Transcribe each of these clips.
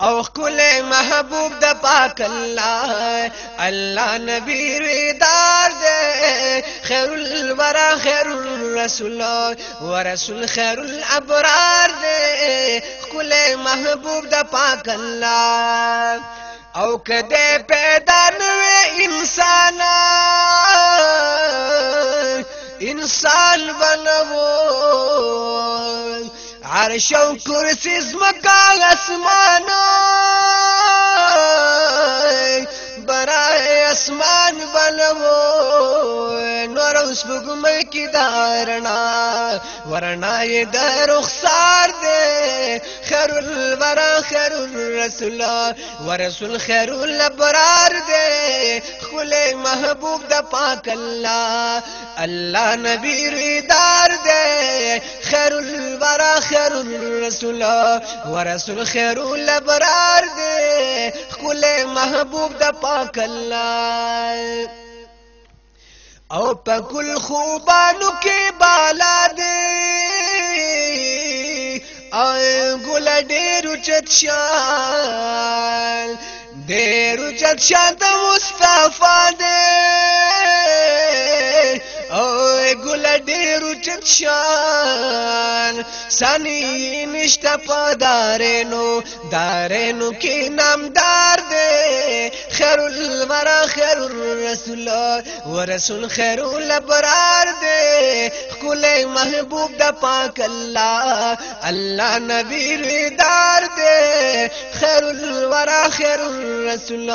او کل محبوب د پاک الله الله نبی ریدار دے خیر الورا خیر الرسول ورسول خیر الابرار دے کل محبوب د پاک الله او کده پیدا نوے انسان بنو عرش و کرسی زمکا اسمانا برائے اسمان بنو نور اس بگمئی کی دارنا ورنا یہ در رخسار دے خیر الورا خیر الرسول ورسول خیر الابرار دے خل محبوب دا پاک اللہ اللہ نبی ریدار دے خیر الورا خیر الرسول ورسول خیر الابرار دے خل محبوب دا پاک اللہ او پکل خوبانو کی بالا دے گل ډیرو چت شان د مصطفی دے او گل ډیرو چت شان سانی نشتا پا دارینو کی نامدار دے خیر الورا خیر الرسول ورسول خیر الابرار دے کل محبوب دا پاک اللہ اللہ نبی ریدار دے خیر الورا خیر الرسول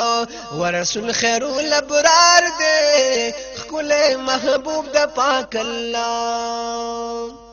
ورسول خیر الابرار دے کل محبوب دا پاک اللہ